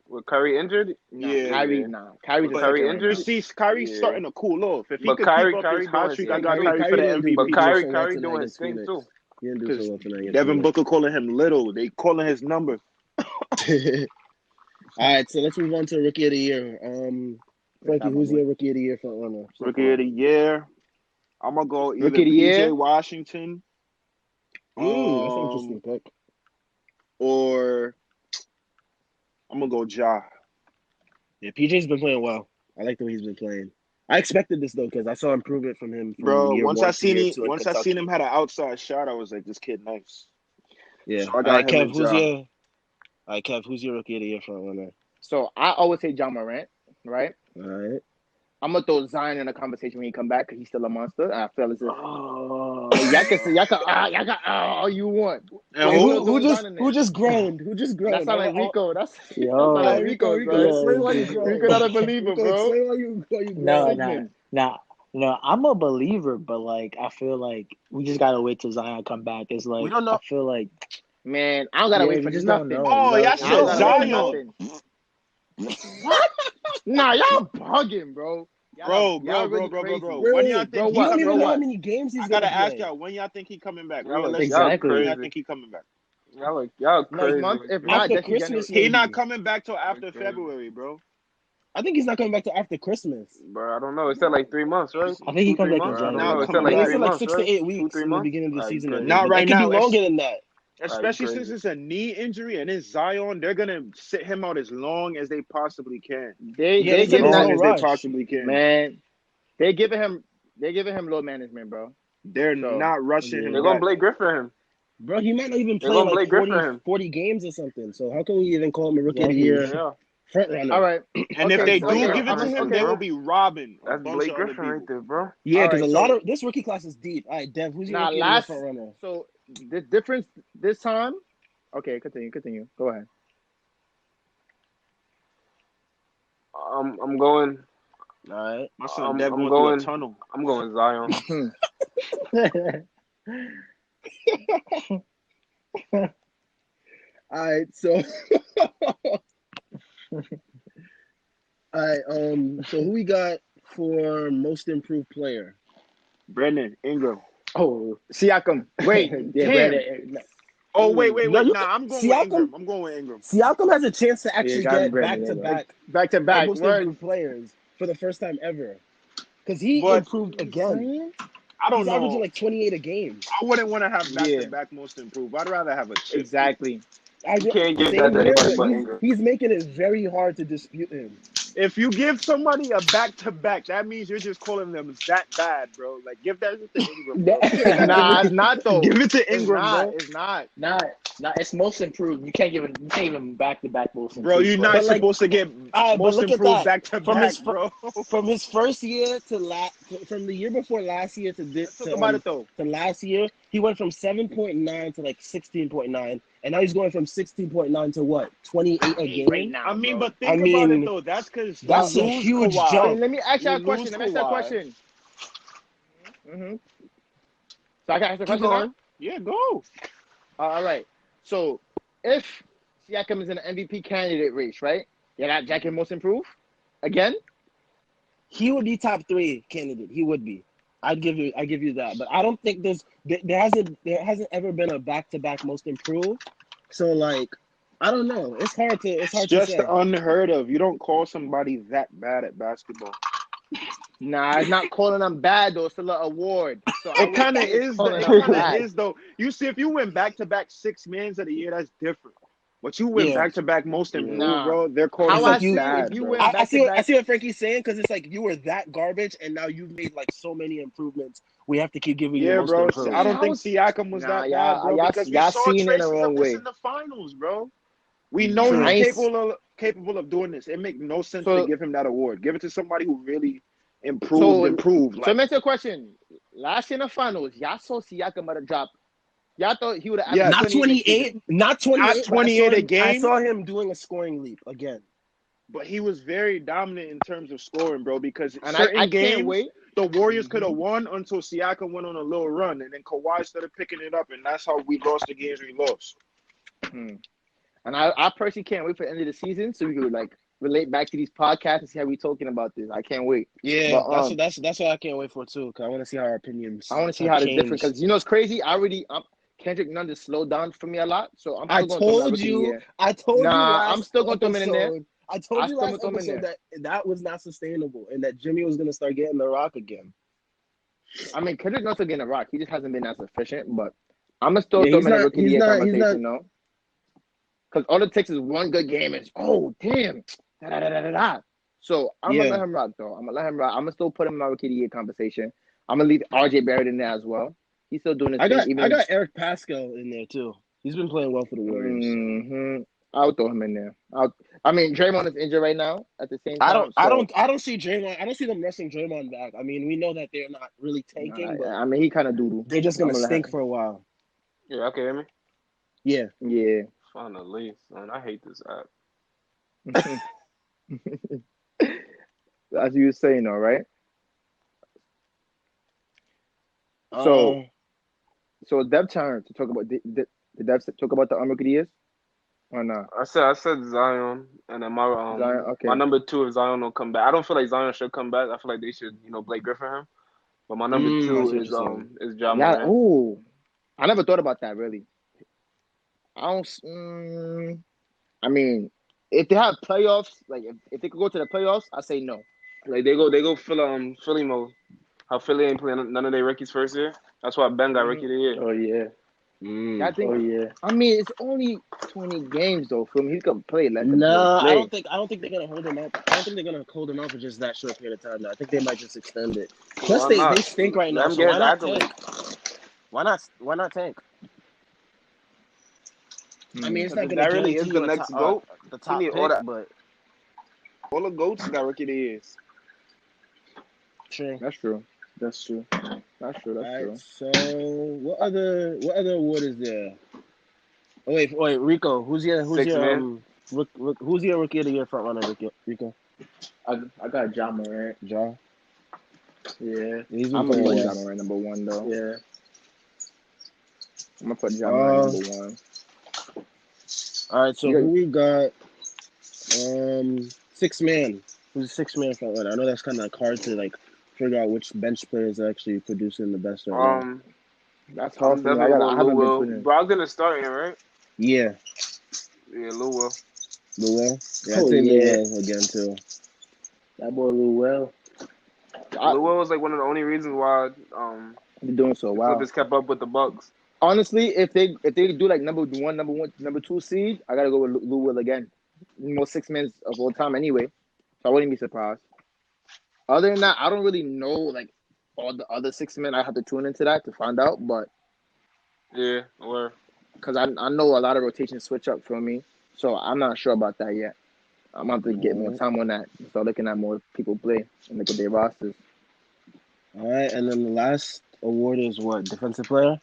With Curry injured, nah, Yeah. Kyrie, Kyrie's With a Curry second right You now. injured, see, Kyrie's yeah. starting to cool off. If he But could keep up Kyrie his doing hot his streak, thing. I got Kyrie Kyrie for the didn't do MVP. But so well Kyrie tonight doing his against thing Phoenix. too. He didn't do Because so well tonight against Devin Phoenix. Booker calling him little. They calling his number. All right, so let's move on to Rookie of the Year. Frankie, who's your Rookie of the Year front runner? So Rookie far? of the year. I'm gonna go either Rookie of the year? PJ Washington, That's an interesting pick. or I'm gonna go Ja. Yeah, PJ's been playing well. I like the way he's been playing. I expected this though because I saw improvement from him from Bro, year once one I to seen year him, two in once I seen Kentucky. him had an outside shot, I was like, this kid nice. Yeah. So I All got right, him Kev, and who's Ja. your? All right, Kev, who's your Rookie of the Year front runner? So I always say John Morant, right? All right. I'm gonna throw Zion in the conversation when he come back because he's still a monster. I feel as if Oh, y'all can all you want. And Wait, who? who just groaned? Who just groaned? That sound like Rico. That sound yo, like Rico, Rico, son. explain why you yeah, groaned. Rico not a believer, Rico, bro. explain why you no, groaned. no, I'm a believer, but like I feel like we just gotta wait till Zion come back. It's like We don't know. I feel like Man, I don't gotta wait we for just don't nothing. know. Oh, y'all I said don't gotta wait for Zion. nothing. What? Nah, y'all bugging, bro. Bro. Really crazy. When y'all Wait, think you don't even know how what? many games he's I gonna gotta ask play. y'all, when y'all think he coming back? Y'all Realistically, Exactly. when y'all crazy. think he coming back? Y'all Next crazy. month, if After not, definitely Christmas, January. He maybe. not coming back till after Okay. February, bro. I think he's not coming back till after Christmas. Bro, I don't know. It said like 3 months, right? I think he 2, comes 3 back in months. I don't Not know. It January. said coming I like think back. it's 3 in like months, 6 to right? 8 2, weeks 3 in the months. beginning of the season. Crazy. Not right It could now. be longer than that. Especially Crazy. since it's a knee injury and it's Zion, they're gonna sit him out as long as they possibly can. They Yeah, they As said there's long no as they rush. possibly can. man. They giving him load management, bro. They're So, not rushing yeah. him They're going to back. Blake Griffin him. Bro, he might not even They're play going to like Blake Griffin him. 40 games or something. So how can we even call him a Rookie of the Exactly. Year Yeah. front runner? all right. And if Okay, they Blake do okay, give it to Griffin him, right they there, will bro. be robbing a That's bunch Blake of other Griffin right people. there, bro. Yeah, All because right, a lot so- of this rookie class is deep. All right, Dev, who's your Nah, Rookie of the Year front runner? So the difference this time. Okay, continue. Go ahead. I'm going. All right. My son I'm Dev going going. through a tunnel. I'm going Zion. All right, so all right, so who we got for most improved player? Brendan Ingram. Oh, Siakam. Wait, Yeah, damn. Brandon. Oh wait. No, you Nah, I'm going Siakam- with Ingram. Siakam has a chance to Yeah, actually gotta be get Brandon, back to back back. most Word. improved players for the first time ever. Because he But improved again. I don't He's averaging know. like 28 a game. I wouldn't want to have back Yeah. to back most improved. I'd rather have a chip. Exactly. You can't give that Same to here, anybody but but Ingram. he's making it very hard to dispute him. If you give somebody a back to back, that means you're just calling them that bad, bro. Like give that to Ingram, bro. Nah, it's not though. Give it to It's Ingram, not. bro. It's not. Nah, Nah, it's most improved. You can't even back to back most improved. Bro, you're not But, like, supposed to get but most look at improved that. back to From back, his bro. from his first year to from the year before last year Let's talk about it though. to last year, he went from 7.9 to like 16.9, and now he's going from 16.9 to what, 28 a game right now. I mean, bro. but think I about it mean, though. That's because you that's a lose huge Kawhi. jump. Let me ask you a You question. lose Let me ask you a Kawhi. question. Mm-hmm. So I can ask a Keep question now? going. Yeah, go. All right. So if Siakam is in an MVP candidate race, right? You're not Jack most improved again. He would be top 3 candidate. He would be. I give you that. But I don't think there hasn't ever been a back-to-back most improved. So, like, I don't know. It's hard It's to just say. unheard of. You don't call somebody that bad at basketball. Nah, it's not calling them bad though. It's still an award. So I It wouldn't kind of say it's is. calling It them kind of bad. is though. You see, if you win back to back 6 mans of the year, that's different. But you win Yeah. back to back most improved, Nah. bro. They're calling How It's you like I see bad, if you bro. win I back see to what back. Frankie's saying, because it's like you were that garbage and now you've made like so many improvements. We have to keep giving you Yeah, most bro. improved. I don't think Siakam was Nah, that bad, bro, because we y'all saw seen it in the traces wrong of this way. in the finals, bro. We know True. he's capable of doing this. It makes no sense to So give him that award. Give it to somebody who really so improved. so Like, let me ask you a question. Last year in the finals, y'all saw Siakam about to drop. Y'all thought he would have averaged yes, Not 28 next season. 28, not not 28, but 28 a I game, saw him doing a scoring leap again. but he was very dominant in terms of scoring, bro, because And I certain can't games wait. the Warriors could have Mhm. won until Siakam went on a little run, and then Kawhi started picking it up, and that's how we lost the games we lost. And I personally can't wait for the end of the season so we could like relate back to these podcasts and see how we talking about this. I can't wait. Yeah, But that's what I can't wait for too, because I want to see how our opinions I want to see have how it's different changed. because you know it's crazy. Kendrick Nunn just slowed down for me a lot, so I'm I still going to throw him in told rookie of the you, year. I told you Nah, I'm last still going to throw him in there. episode. I told I you still last gonna throw him in episode that was not sustainable and that Jimmy was gonna start getting the rock again. I mean, Kendrick Nunn's still getting a rock. He just hasn't been as efficient, but I'm gonna still Yeah, throw him in the rookie of the year he's conversation, not. though. Because all it takes is one good game and oh damn, da, da, da, da, da, da. So I'm gonna Yeah, let him rock though. I'm gonna let him rock. I'm gonna still put him in my rookie of the year conversation. I'm gonna leave RJ Barrett in there as well. He's still doing his I thing. got Eric Pascal in there too. He's been playing well for the Warriors. I'll throw him in there. I mean, Draymond is injured right now. At the same time, I don't see Draymond. I don't see them rushing Draymond back. I mean, we know that they're not really tanking, but I mean, he kind of doodle. they're just I'm gonna gonna let stink him. for a while. Yeah, okay, hear me? Yeah. Yeah. Finally, son. I hate this app. As you were saying, all right. So it's Dev turn to talk about the Dev talk about the rookie of the years or not? I said Zion, and then Zion, okay. my number 2 if Zion will come back. I don't feel like Zion should come back. I feel like they should Blake Griffin him. But my number 2 is Ja Yeah. Morant. Oh, I never thought about that really. I don't. I mean, if they have playoffs, like if they could go to the playoffs, I say no. Like they go Philly mode. How Philly ain't playing none of their rookies first year. That's why Ben got rookie of the year. Oh yeah. I think. Oh yeah. I mean, it's only 20 games though. For him, he's gonna play. Let him No, play. I don't think they're gonna hold him up. I don't think they're gonna hold him up for just that short period of time. Now. I think they might just extend it. Plus, they stink right now. Let him So get why his not accolades. tank? Why not tank? I mean, it's not gonna That really is guarantee the you next GOAT. the top need pick, all that. but All the GOATs got rookie of the years. true. That's true. All right. So what other award is there? Oh wait, Rico. Who's your Six man. who's your rookie of the year front runner, Rico? I got Ja Morant. Ja. Yeah. He's been I'm gonna playing put well. Ja Morant number 1 though. Yeah. I'm gonna put Ja Morant number 1. All right. So who we got? 6 man. Who's the 6 man front runner? I know that's kind of like hard to like figure out which bench players are actually producing the best right now. That's hard for me. Definitely I haven't been putting in. Brogdon is starting, right? Yeah. Yeah, Lou Will. Lou Will? Yeah, Oh, I'd say Lou yeah. Will again too. That boy Lou Will. Lou Will was like one of the only reasons why They're doing so the well. Clippers kept up with the Bucks. Honestly, if they do like number 1, number 2 seed, I gotta go with Lou Will again. Most 6 men of all time anyway, so I wouldn't be surprised. Other than that, I don't really know like all the other 6 men. I have to tune into that to find out, but Yeah, or because I know a lot of rotations switch up for me, so I'm not sure about that yet. I'm going to have to get more time on that and start looking at more people play and look at their rosters. All right, and then the last award is what? Defensive player?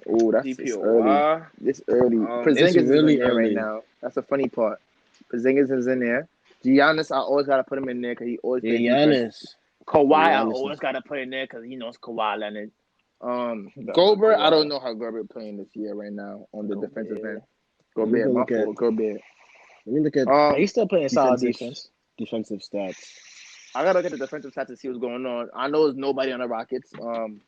Oh, that's early. This early. Porzingis is in there right now. That's the funny part. Porzingis is in there. Giannis, I always got to put him in there because he always plays defense. Kawhi, I always got to put in there because he knows Kawhi Leonard. Gobert, I don't know how Gobert playing this year right now on the defensive end. Gobert, my fault. Gobert. Let me look at. He's still playing solid defense. Defensive stats. I gotta look at the defensive stats to see what's going on. I know there's nobody on the Rockets. I'm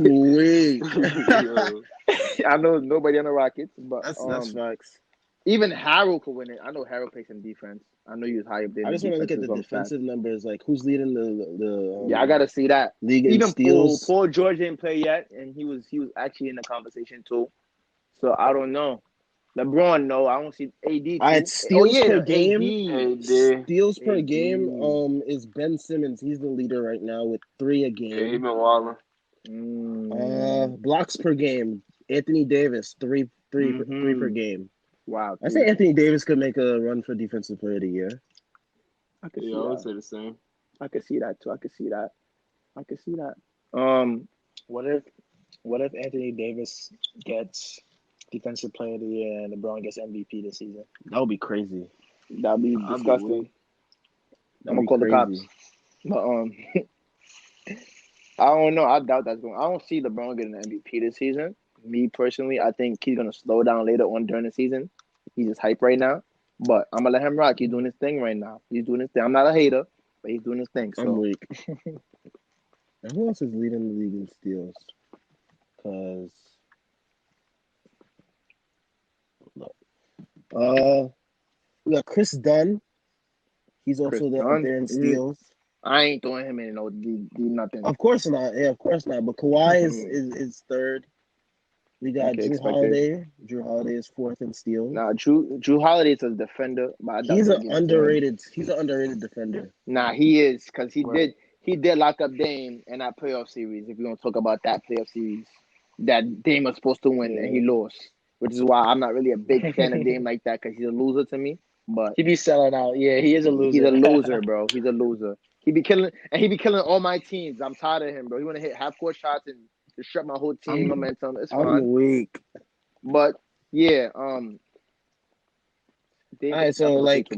weak. I know there's nobody on the Rockets, but that's facts. Even Harold could win it. I know Harold plays some defense. I know he was high up there. I just want to look at the defensive numbers, like who's leading the yeah, I gotta see that. League in steals. Paul George didn't play yet, and he was actually in the conversation too. So I don't know. LeBron, no, I don't see AD. All right, steals per game. AD. Steals per game. Is Ben Simmons. He's the leader right now with 3 a game. Yeah, he been wilding. Blocks per game. Anthony Davis, 3 per game. Wow. I say Anthony Davis could make a run for Defensive Player of the Year. I would say the same. I could see that too. I could see that. What if Anthony Davis gets Defensive Player of the Year and LeBron gets MVP this season? That would be crazy. That'd be disgusting. I'm gonna call the cops. But I don't know. I doubt that's going. I don't see LeBron getting an MVP this season. Me personally, I think he's gonna slow down later on during the season. He's just hype right now, but I'm gonna let him rock. He's doing his thing right now. I'm not a hater, but he's doing his thing. So. I'm weak. And who else is leading the league in steals? Because we got Chris Dunn. He's also there in steals. I ain't throwing him in no nothing. Of course not. Yeah, of course not. But Kawhi is third. We got Drew Holiday. Drew Holiday is fourth in steals. Nah, Drew Holiday is a defender, but he's an underrated defender. Nah, he is because he did lock up Dame in that playoff series. If you want to talk about that playoff series, that Dame was supposed to win and he lost, which is why I'm not really a big fan of Dame like that because he's a loser to me. But he be selling out. Yeah, he is a loser. He's a loser, bro. He's a loser. He be killing all my teams. I'm tired of him, bro. He want to hit half court shots and disrupt my whole team momentum. It's fine. I'm weak. But yeah, all right, so like,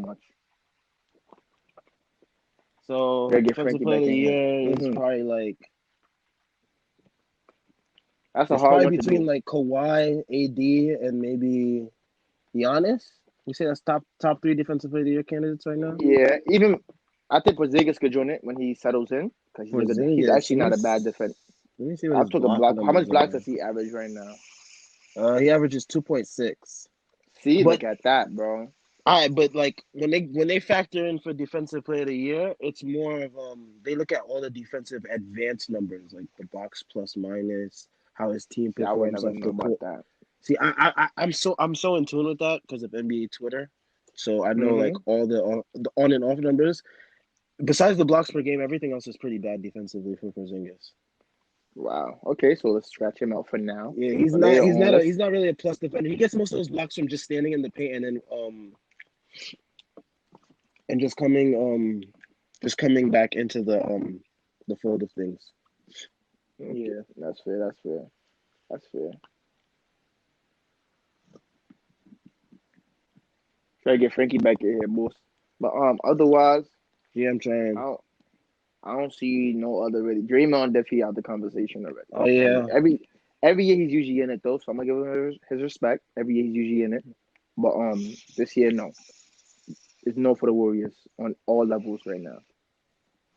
Defensive Player of the Year is probably like that's a hard one between like Kawhi, AD, and maybe Giannis. We say that's top 3 Defensive Player of the Year candidates right now. Yeah, even I think Porzingis could join it when he settles in because he's actually not a bad defender. Let me see what how much blocks does he average right now? He averages 2.6. See, look at that, bro. All right, but like when they factor in for Defensive Player of the Year, it's more of they look at all the defensive advanced numbers, like the box plus minus, how his team performs off the court. That. See, I'm so in tune with that because of NBA Twitter, so I know like all the on and off numbers. Besides the blocks per game, everything else is pretty bad defensively for Porzingis. Wow. Okay, so let's scratch him out for now. Yeah, he's not really a plus defender. He gets most of those blocks from just standing in the paint and just coming back into the fold of things. Yeah, that's fair. Try to get Frankie back in here, boss. But otherwise, yeah, I'm trying. I don't see no other really. Draymond definitely out the conversation already. Oh yeah. Every year he's usually in it though, so I'm gonna give him his respect. Every year he's usually in it, but this year no. It's no for the Warriors on all levels right now.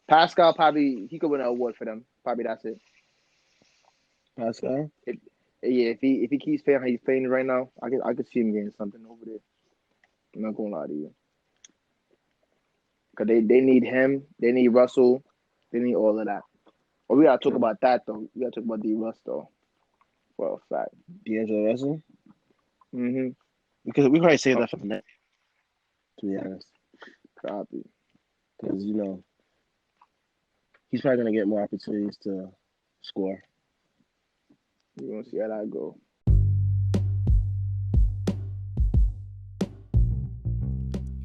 Pascal he could win an award for them. Probably that's it. Pascal. If he keeps playing how he's playing right now, I could see him getting something over there. I'm not gonna lie to you. Cause they need him, they need Russell, they need all of that. But we gotta talk about that though. We gotta talk about D Russ though. For a fact. D'Angelo Russell? Mm-hmm. Because we probably say that for the next, to be honest. Copy. Because he's probably gonna get more opportunities to score. We're gonna see how that go.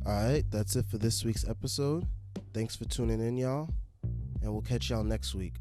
All right, that's it for this week's episode. Thanks for tuning in, y'all, and we'll catch y'all next week.